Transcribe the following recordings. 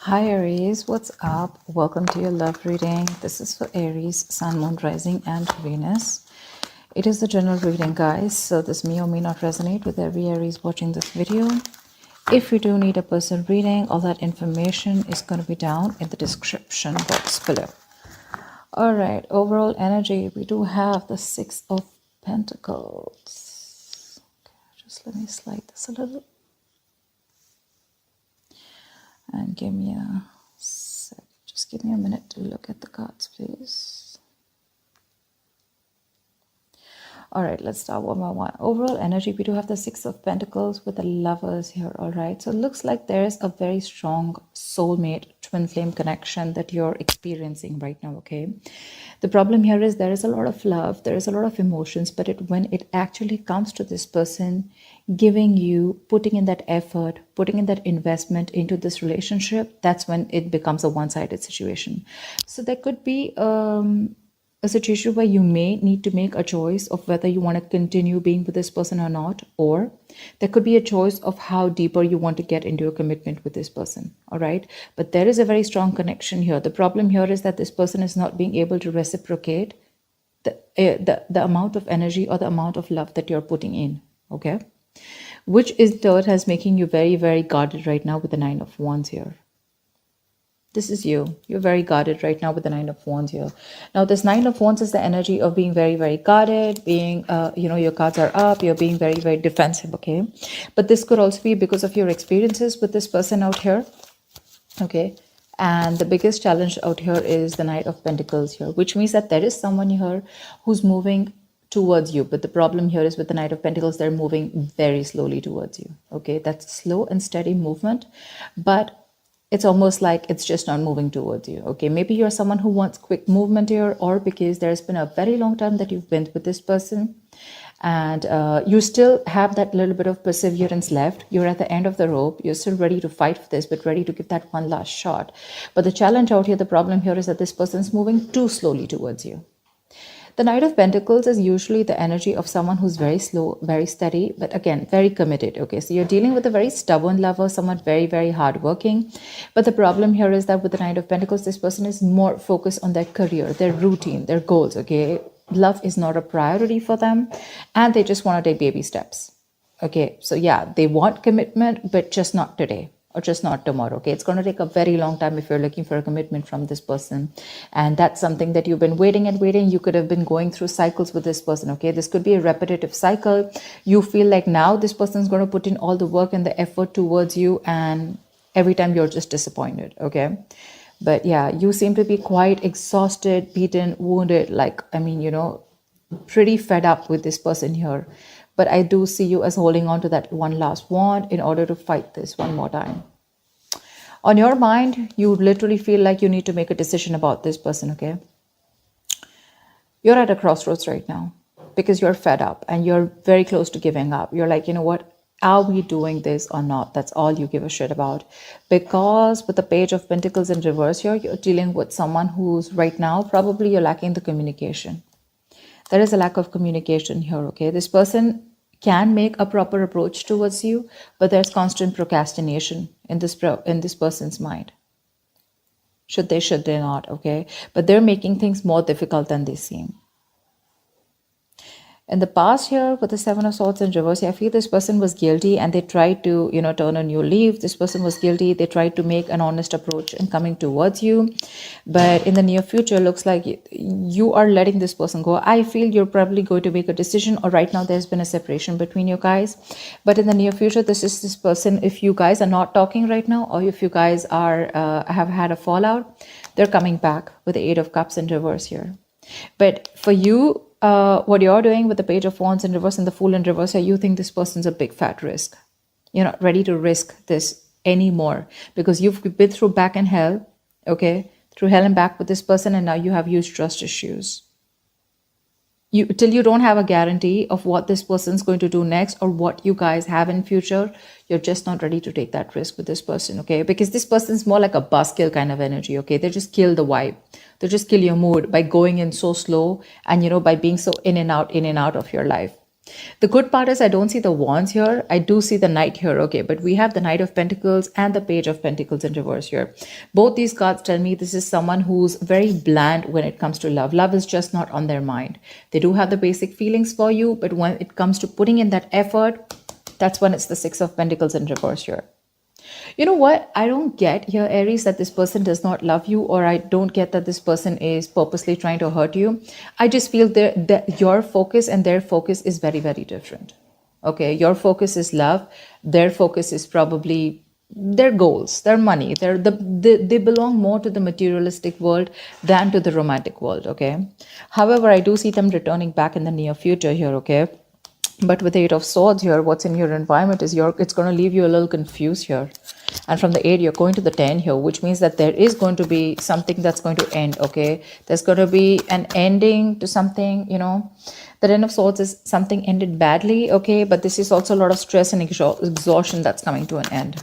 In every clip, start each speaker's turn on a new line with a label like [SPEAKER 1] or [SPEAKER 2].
[SPEAKER 1] Hi Aries, what's up? Welcome to your love reading. This is for Aries, Sun, Moon, Rising, and Venus. It is the general reading, guys, so this may or may not resonate with every Aries watching this video. If you do need a personal reading, all that information is going to be down in the description box below. All right, overall energy, we do have the Six of Pentacles. Okay, just let me slide this a little. And give me a sec. Just give me a minute to look at the cards, please. All right, let's start one by one. Overall energy, we do have the Six of Pentacles with the Lovers here, all right? So it looks like there's a very strong soulmate, twin flame connection that you're experiencing right now, okay? The problem here is there is a lot of love, there is a lot of emotions, but when it actually comes to this person giving you, putting in that effort, putting in that investment into this relationship, that's when it becomes a one-sided situation. So there could be a situation where you may need to make a choice of whether you want to continue being with this person or not, or there could be a choice of how deeper you want to get into a commitment with this person, all right? But there is a very strong connection here. The problem here is that this person is not being able to reciprocate the amount of energy or the amount of love that you're putting in, okay? Which is third has making you very, very guarded right now with the Nine of Wands here. This is you. You're very guarded right now with the Nine of Wands here. Now, this Nine of Wands is the energy of being very, very guarded, being, your cards are up, you're being very, very defensive, okay? But this could also be because of your experiences with this person out here, okay? And the biggest challenge out here is the Knight of Pentacles here, which means that there is someone here who's moving towards you. But the problem here is with the Knight of Pentacles, they're moving very slowly towards you, okay? That's a slow and steady movement, but it's almost like it's just not moving towards you, okay? Maybe you're someone who wants quick movement here, or because there's been a very long time that you've been with this person and you still have that little bit of perseverance left. You're at the end of the rope. You're still ready to fight for this, but ready to give that one last shot. But the challenge out here, the problem here is that this person's moving too slowly towards you. The Knight of Pentacles is usually the energy of someone who's very slow, very steady, but again, very committed. Okay, so you're dealing with a very stubborn lover, someone very, very hardworking. But the problem here is that with the Knight of Pentacles, this person is more focused on their career, their routine, their goals. Okay, love is not a priority for them, and they just want to take baby steps. Okay, so yeah, they want commitment, but just not today, or just not tomorrow, okay? It's going to take a very long time if you're looking for a commitment from this person. And that's something that you've been waiting and waiting. You could have been going through cycles with this person, okay? This could be a repetitive cycle. You feel like now this person's going to put in all the work and the effort towards you, and every time you're just disappointed, okay? But yeah, you seem to be quite exhausted, beaten, wounded, like, pretty fed up with this person here. But I do see you as holding on to that one last wand in order to fight this one more time. On your mind, you literally feel like you need to make a decision about this person, okay? You're at a crossroads right now because you're fed up and you're very close to giving up. You're like, you know what? Are we doing this or not? That's all you give a shit about. Because with the Page of Pentacles in reverse here, you're dealing with someone who's right now, probably you're lacking the communication. There is a lack of communication here, okay? This person can make a proper approach towards you, but there's constant procrastination in this person's mind. Should they not, okay? But they're making things more difficult than they seem. In the past here, with the Seven of Swords in reverse, I feel this person was guilty and they tried to, turn a new leaf. This person was guilty. They tried to make an honest approach in coming towards you. But in the near future, looks like you are letting this person go. I feel you're probably going to make a decision, or right now there's been a separation between you guys. But in the near future, this is this person, if you guys are not talking right now, or if you guys are have had a fallout, they're coming back with the Eight of Cups in reverse here. But for you, what you're doing with the Page of Wands in reverse and the Fool in reverse, you think this person's a big fat risk. You're not ready to risk this anymore because you've been through back and hell, okay? Through hell and back with this person, and now you have huge trust issues. Till you don't have a guarantee of what this person's going to do next or what you guys have in future, you're just not ready to take that risk with this person, okay? Because this person's more like a buzzkill kind of energy, okay? They just kill the vibe. They just kill your mood by going in so slow and, by being so in and out of your life. The good part is I don't see the wands here. I do see the knight here, okay? But we have the knight of pentacles and the page of pentacles in reverse here. Both these cards tell me this is someone who's very bland when it comes to love. Love is just not on their mind. They do have the basic feelings for you, but when it comes to putting in that effort, that's when it's the six of pentacles in reverse here. You know what? I don't get here, Aries, that this person does not love you, or I don't get that this person is purposely trying to hurt you. I just feel that your focus and their focus is very, very different. Okay, your focus is love. Their focus is probably their goals, their money. They belong more to the materialistic world than to the romantic world. Okay. However, I do see them returning back in the near future here. Okay. But with the Eight of Swords here, what's in your environment is it's going to leave you a little confused here. And from the 8, you're going to the 10 here, which means that there is going to be something that's going to end, okay? There's going to be an ending to something, you know. The 10 of Swords is something ended badly, okay? But this is also a lot of stress and exhaustion that's coming to an end.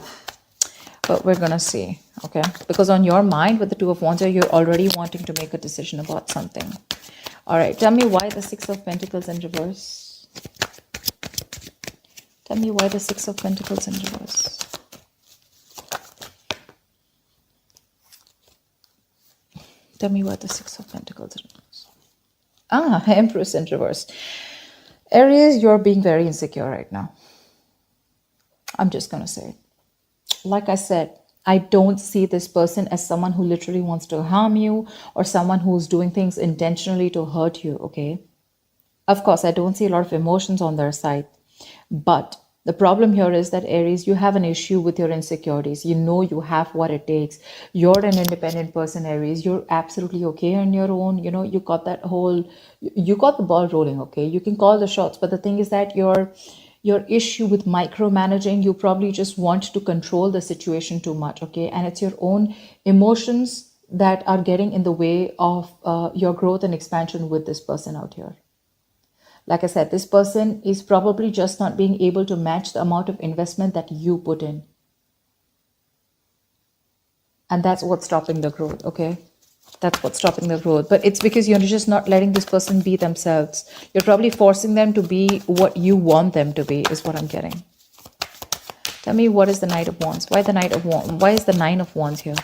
[SPEAKER 1] But we're going to see, okay? Because on your mind, with the 2 of Wands here, you're already wanting to make a decision about something. All right, tell me why the 6 of Pentacles in reverse. Tell me why the 6 of Pentacles in reverse. Tell me why the 6 of Pentacles in reverse. Empress in reverse. Aries, you're being very insecure right now. I'm just going to say it. Like I said, I don't see this person as someone who literally wants to harm you or someone who's doing things intentionally to hurt you, okay? Of course, I don't see a lot of emotions on their side. But the problem here is that, Aries, you have an issue with your insecurities. You know you have what it takes. You're an independent person, Aries. You're absolutely okay on your own. You know, you got you got the ball rolling, okay? You can call the shots. But the thing is that your issue with micromanaging, you probably just want to control the situation too much, okay? And it's your own emotions that are getting in the way of your growth and expansion with this person out here. Like I said, this person is probably just not being able to match the amount of investment that you put in. And that's what's stopping the growth, okay? That's what's stopping the growth. But it's because you're just not letting this person be themselves. You're probably forcing them to be what you want them to be, is what I'm getting. Tell me, what is the Knight of Wands? Why the Knight of Wands? Why is the 9 of Wands here?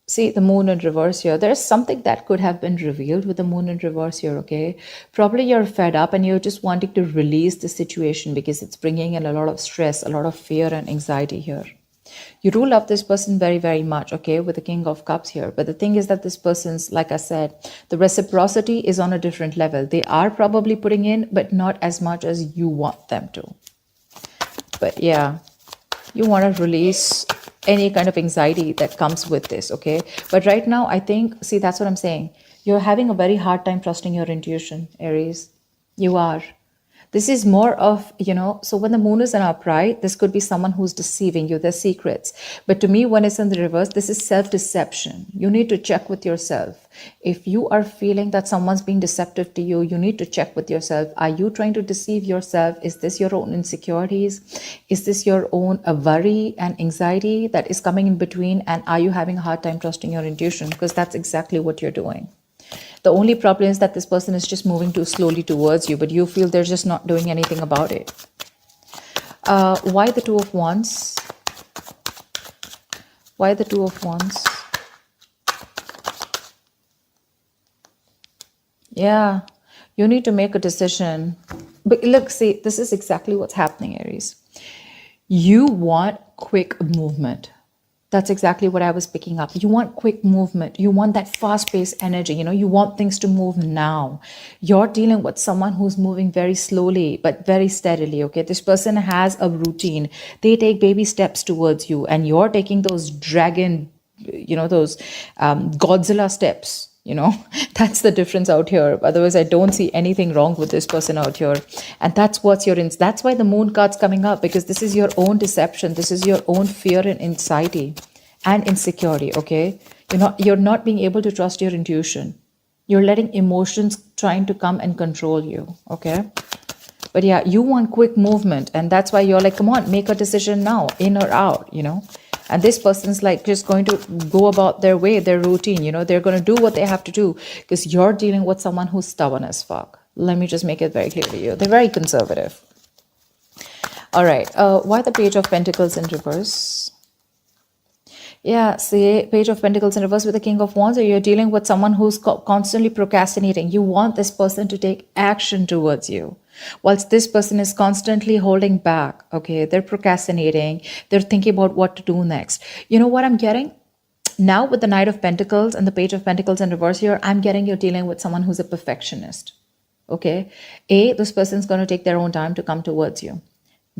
[SPEAKER 1] See, the moon in reverse here. There's something that could have been revealed with the moon in reverse here, okay? Probably you're fed up and you're just wanting to release the situation because it's bringing in a lot of stress, a lot of fear and anxiety here. You do love this person very, very much, okay, with the King of Cups here. But the thing is that this person's, like I said, the reciprocity is on a different level. They are probably putting in, but not as much as you want them to. But yeah, you want to release any kind of anxiety that comes with this, okay? But right now, I think, see, that's what I'm saying. You're having a very hard time trusting your intuition, Aries. You are. This is more of, you know, so when the moon is in upright, this could be someone who's deceiving you, their secrets. But to me, when it's in the reverse, this is self-deception. You need to check with yourself. If you are feeling that someone's being deceptive to you, you need to check with yourself. Are you trying to deceive yourself? Is this your own insecurities? Is this your own worry and anxiety that is coming in between? And are you having a hard time trusting your intuition? Because that's exactly what you're doing. The only problem is that this person is just moving too slowly towards you, but you feel they're just not doing anything about it. Why the 2 of Wands? Why the 2 of Wands? Yeah, you need to make a decision. But look, see, this is exactly what's happening, Aries. You want quick movement. That's exactly what I was picking up. You want quick movement. You want that fast-paced energy. You know, you want things to move now. You're dealing with someone who's moving very slowly, but very steadily, okay? This person has a routine. They take baby steps towards you, and you're taking those dragon, you know, those Godzilla steps. You know, that's the difference out here. Otherwise, I don't see anything wrong with this person out here. And that's what's that's why the moon card's coming up, because this is your own deception. This is your own fear and anxiety and insecurity, okay? You're not being able to trust your intuition. You're letting emotions trying to come and control you, okay? But yeah, you want quick movement. And that's why you're like, come on, make a decision now, in or out, you know? And this person's like just going to go about their way, their routine, you know, they're going to do what they have to do because you're dealing with someone who's stubborn as fuck. Let me just make it very clear to you. They're very conservative. All right. Why the Page of Pentacles in reverse? Yeah, see, Page of Pentacles in reverse with the King of Wands. Or you're dealing with someone who's constantly procrastinating. You want this person to take action towards you. Whilst this person is constantly holding back, okay? They're procrastinating. They're thinking about what to do next. You know what I'm getting? Now with the Knight of Pentacles and the Page of Pentacles in reverse here, I'm getting you're dealing with someone who's a perfectionist, okay? A, this person's going to take their own time to come towards you.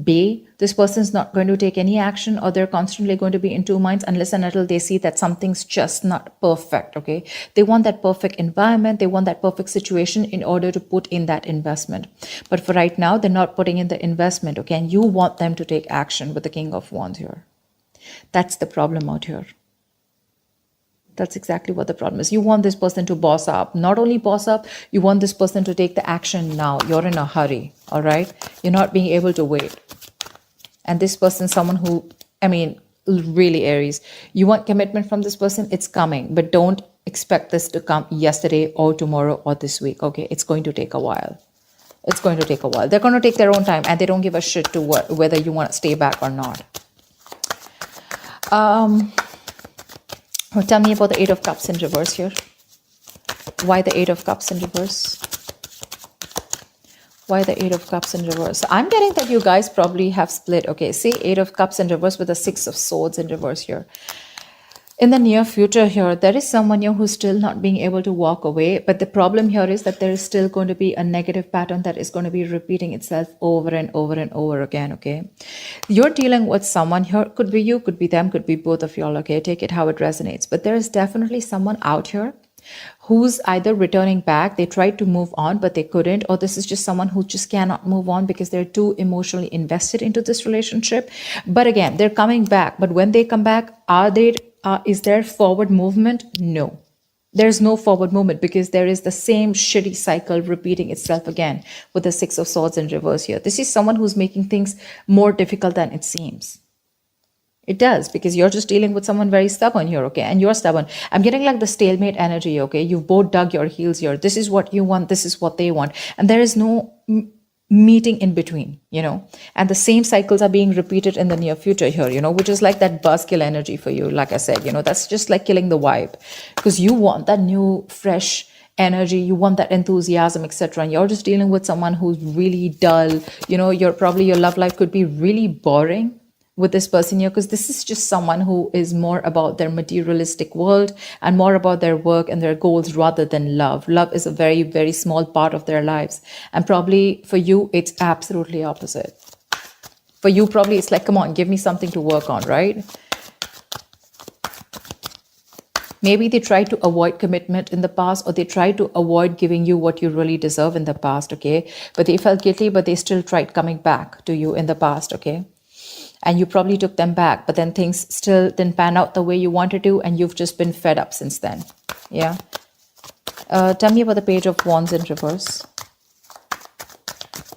[SPEAKER 1] B, this person's not going to take any action, or they're constantly going to be in two minds unless and until they see that something's just not perfect, okay? They want that perfect environment. They want that perfect situation in order to put in that investment. But for right now, they're not putting in the investment, okay? And you want them to take action with the King of Wands here. That's the problem out here. That's exactly what the problem is. You want this person to boss up. Not only boss up, you want this person to take the action now. You're in a hurry, all right? You're not being able to wait. And this person, someone who, I mean, really Aries, you want commitment from this person, it's coming. But don't expect this to come yesterday or tomorrow or this week, okay? It's going to take a while. It's going to take a while. They're going to take their own time and they don't give a shit to whether you want to stay back or not. Tell me about the Eight of Cups in reverse here. Why the Eight of Cups in reverse? Why the Eight of Cups in reverse? I'm getting that you guys probably have split. Okay, see, Eight of Cups in reverse with the Six of Swords in reverse here. In the near future here, there is someone here who's still not being able to walk away. But the problem here is that there is still going to be a negative pattern that is going to be repeating itself over and over and over again, okay? You're dealing with someone here. Could be you, could be them, could be both of y'all, okay? Take it how it resonates. But there is definitely someone out here who's either returning back, they tried to move on, but they couldn't, or this is just someone who just cannot move on because they're too emotionally invested into this relationship. But again, they're coming back. But when they come back, is there forward movement? No. There's no forward movement because there is the same shitty cycle repeating itself again with the Six of Swords in reverse here. This is someone who's making things more difficult than it seems. It does, because you're just dealing with someone very stubborn here, okay? And you're stubborn. I'm getting like the stalemate energy, okay? You've both dug your heels here. This is what you want. This is what they want. And there is no meeting in between, you know? And the same cycles are being repeated in the near future here, you know, which is like that buzzkill energy for you. Like I said, you know, that's just like killing the vibe because you want that new, fresh energy, you want that enthusiasm, etc. And you're just dealing with someone who's really dull. You know, your love life could be really boring with this person here, because this is just someone who is more about their materialistic world and more about their work and their goals rather than love. Love is a very, very small part of their lives. And probably for you, it's absolutely opposite. For you, probably it's like, come on, give me something to work on, right? Maybe they tried to avoid commitment in the past, or they tried to avoid giving you what you really deserve in the past, okay? But they felt guilty, but they still tried coming back to you in the past, okay? And you probably took them back, but then things still didn't pan out the way you wanted to, and you've just been fed up since then. Yeah. Tell me about the Page of Wands in reverse.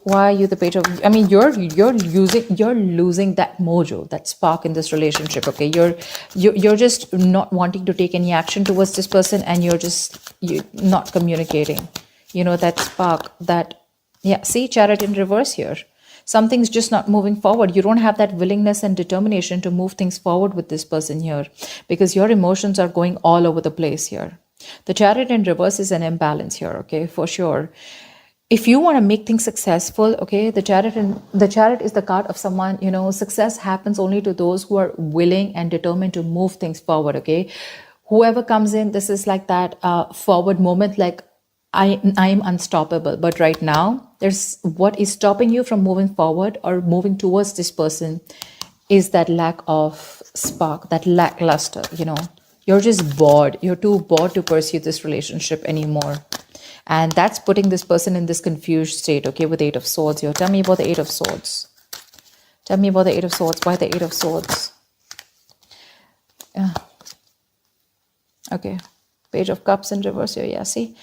[SPEAKER 1] Why are you the Page of? I mean, you're losing that mojo, that spark in this relationship. Okay, you're just not wanting to take any action towards this person, and you're not communicating. You know, that spark, that, yeah. See, Chariot in reverse here. Something's just not moving forward. You don't have that willingness and determination to move things forward with this person here because your emotions are going all over the place here. The Chariot in reverse is an imbalance here, okay, for sure. If you want to make things successful, okay, the Chariot is the card of someone, you know, success happens only to those who are willing and determined to move things forward, okay? Whoever comes in, this is like that forward moment, like, I am unstoppable. But right now, there's what is stopping you from moving forward or moving towards this person is that lack of spark, that lackluster, you know. You're just bored. You're too bored to pursue this relationship anymore. And that's putting this person in this confused state, okay, with Eight of Swords here. Tell me about the Eight of Swords. Tell me about the Eight of Swords. Why the Eight of Swords? Yeah. Okay. Page of Cups in reverse here. Yeah, see?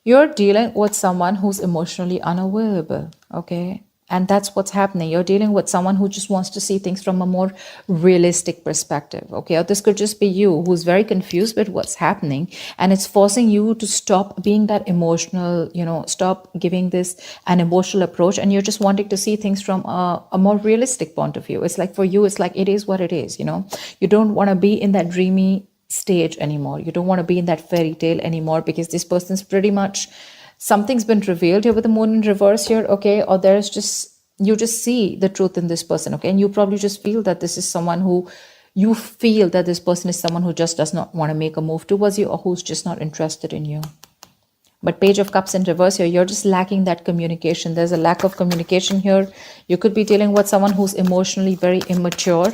[SPEAKER 1] You're dealing with someone who's emotionally unavailable, okay? And that's what's happening. You're dealing with someone who just wants to see things from a more realistic perspective. Okay. Or this could just be you who's very confused with what's happening. And it's forcing you to stop being that emotional, stop giving this an emotional approach. And you're just wanting to see things from a more realistic point of view. It's like for you, it's like it is what it is. You don't want to be in that dreamy stage anymore. You don't want to be in that fairy tale anymore, because this person's pretty much, something's been revealed here with the moon in reverse here, okay? Or there's just, you just see the truth in this person, okay? And you probably just feel that this is someone who, you feel that this person is someone who just does not want to make a move towards you, or who's just not interested in you. But Page of Cups in reverse here, you're just lacking that communication. There's a lack of communication here. You could be dealing with someone who's emotionally very immature,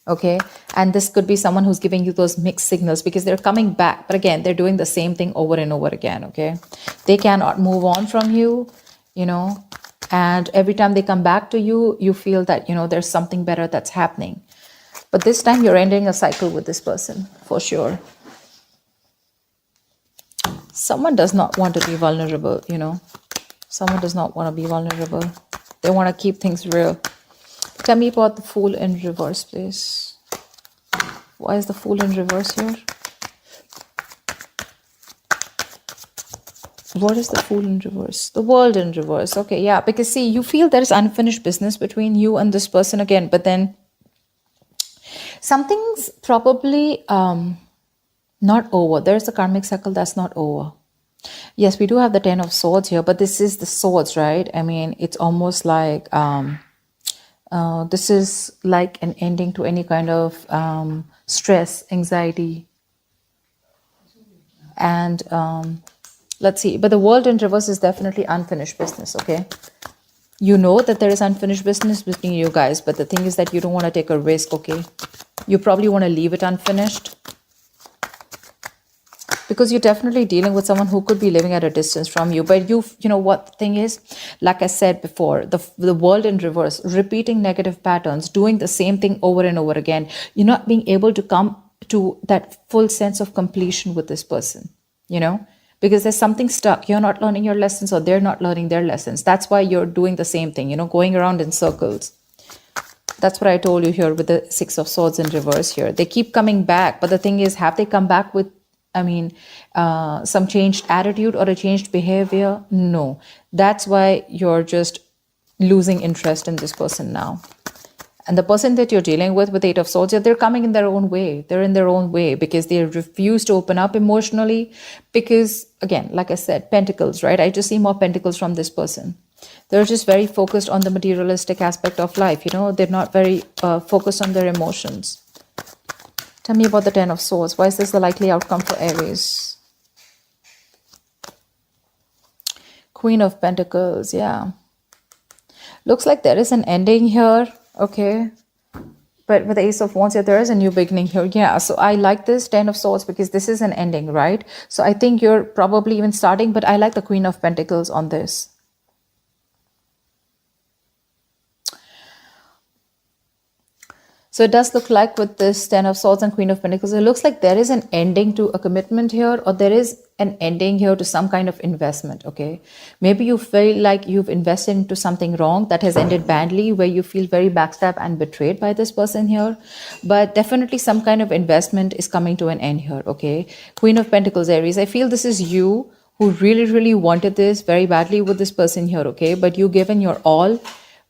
[SPEAKER 1] okay? And this could be someone who's giving you those mixed signals, because they're coming back, but again, they're doing the same thing over and over again, okay? They cannot move on from you, and every time they come back to you, you feel that, there's something better that's happening. But this time you're ending a cycle with this person, for sure. Someone does not want to be vulnerable, Someone does not want to be vulnerable. They want to keep things real. Tell me about the Fool in reverse, please. Why is the Fool in reverse here? What is the Fool in reverse? The World in reverse. Okay, yeah, because see, you feel there is unfinished business between you and this person again, but then something's probably not over. There's a karmic cycle that's not over. Yes, we do have the Ten of Swords here, but this is the swords, right? I mean, it's almost like this is like an ending to any kind of stress, anxiety, and let's see. But the World in reverse is definitely unfinished business, okay? You know that there is unfinished business between you guys, but the thing is that you don't want to take a risk, okay? You probably want to leave it unfinished, because you're definitely dealing with someone who could be living at a distance from you. But you know what the thing is, like I said before, the World in reverse, repeating negative patterns, doing the same thing over and over again. You're not being able to come to that full sense of completion with this person, because there's something stuck. You're not learning your lessons, or they're not learning their lessons. That's why you're doing the same thing, going around in circles. That's what I told you here with the Six of Swords in reverse here. They keep coming back, but the thing is, have they come back with, some changed attitude or a changed behavior? No. That's why you're just losing interest in this person now. And the person that you're dealing with Eight of Swords, they're coming in their own way. They're in their own way because they refuse to open up emotionally. Because, again, like I said, pentacles, right? I just see more pentacles from this person. They're just very focused on the materialistic aspect of life. They're not very focused on their emotions. Tell me about the Ten of Swords. Why is this the likely outcome for Aries? Queen of Pentacles, yeah. Looks like there is an ending here, okay? But with the Ace of Wands, yeah, there is a new beginning here. Yeah, so I like this Ten of Swords because this is an ending, right? So I think you're probably even starting, but I like the Queen of Pentacles on this. So it does look like with this Ten of Swords and Queen of Pentacles, it looks like there is an ending to a commitment here, or there is an ending here to some kind of investment, okay? Maybe you feel like you've invested into something wrong that has ended badly, where you feel very backstabbed and betrayed by this person here. But definitely some kind of investment is coming to an end here, okay? Queen of Pentacles, Aries, I feel this is you who really, really wanted this very badly with this person here, okay? But you've given your all.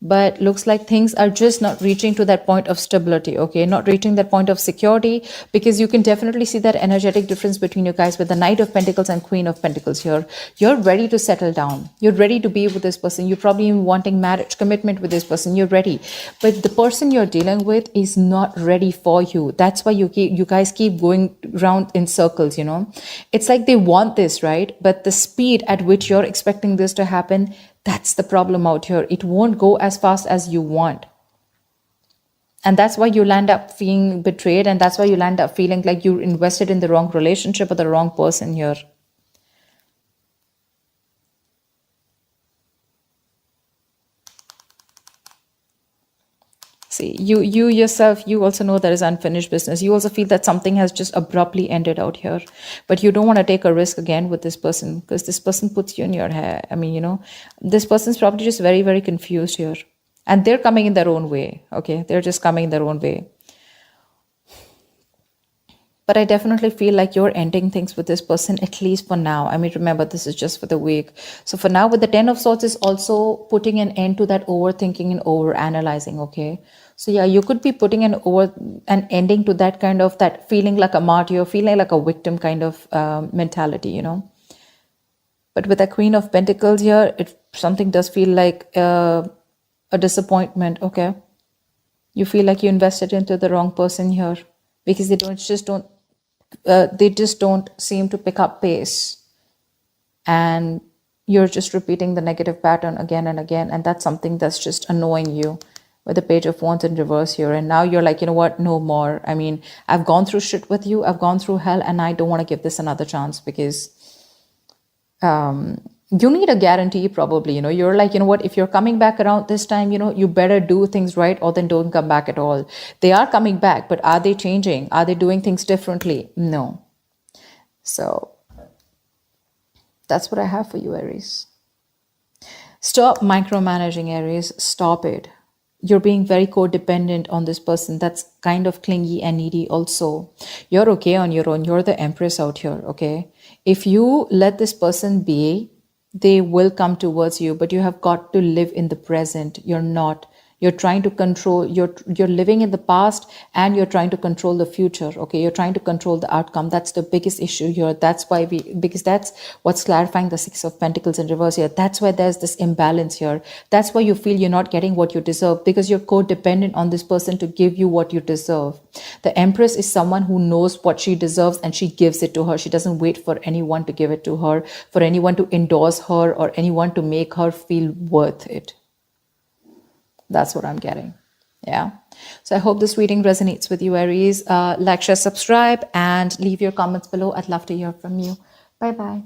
[SPEAKER 1] But looks like things are just not reaching to that point of stability, okay? Not reaching that point of security, because you can definitely see that energetic difference between you guys with the Knight of Pentacles and Queen of Pentacles here. You're ready to settle down. You're ready to be with this person. You're probably even wanting marriage, commitment with this person. You're ready. But the person you're dealing with is not ready for you. That's why you guys keep going around in circles, It's like they want this, right? But the speed at which you're expecting this to happen, that's the problem out here. It won't go as fast as you want. And that's why you land up feeling betrayed. And that's why you land up feeling like you're invested in the wrong relationship or the wrong person here. See, you yourself, you also know there is unfinished business. You also feel that something has just abruptly ended out here, but you don't want to take a risk again with this person because this person puts you in your hair. I mean, this person's probably just very, very confused here, and they're coming in their own way. Okay, they're just coming in their own way. But I definitely feel like you're ending things with this person, at least for now. I mean, remember, this is just for the week. So for now, with the 10 of Swords is also putting an end to that overthinking and over analyzing. Okay. So yeah, you could be putting an ending to that kind of, that feeling like a martyr, feeling like a victim kind of mentality, But with the Queen of Pentacles here, something does feel like a disappointment. Okay. You feel like you invested into the wrong person here because they just don't seem to pick up pace, and you're just repeating the negative pattern again and again, and that's something that's just annoying you with the Page of Wands in reverse here. And now you're like, you know what, no more. I mean, I've gone through shit with you, I've gone through hell, and I don't want to give this another chance because you need a guarantee probably. You're like, you know what, if you're coming back around this time, you better do things right, or then don't come back at all. They are coming back, but are they changing? Are they doing things differently? No. So that's what I have for you, Aries. Stop micromanaging, Aries. Stop it. You're being very codependent on this person that's kind of clingy and needy also. You're okay on your own. You're the Empress out here, okay? If you let this person be, they will come towards you, but you have got to live in the present. You're trying to control, you're living in the past, and you're trying to control the future. Okay, you're trying to control the outcome. That's the biggest issue here. Because that's what's clarifying the Six of Pentacles in reverse here. That's why there's this imbalance here. That's why you feel you're not getting what you deserve, because you're codependent on this person to give you what you deserve. The Empress is someone who knows what she deserves and she gives it to her. She doesn't wait for anyone to give it to her, for anyone to endorse her, or anyone to make her feel worth it. That's what I'm getting. Yeah. So I hope this reading resonates with you, Aries. Like, share, subscribe, and leave your comments below. I'd love to hear from you. Bye-bye.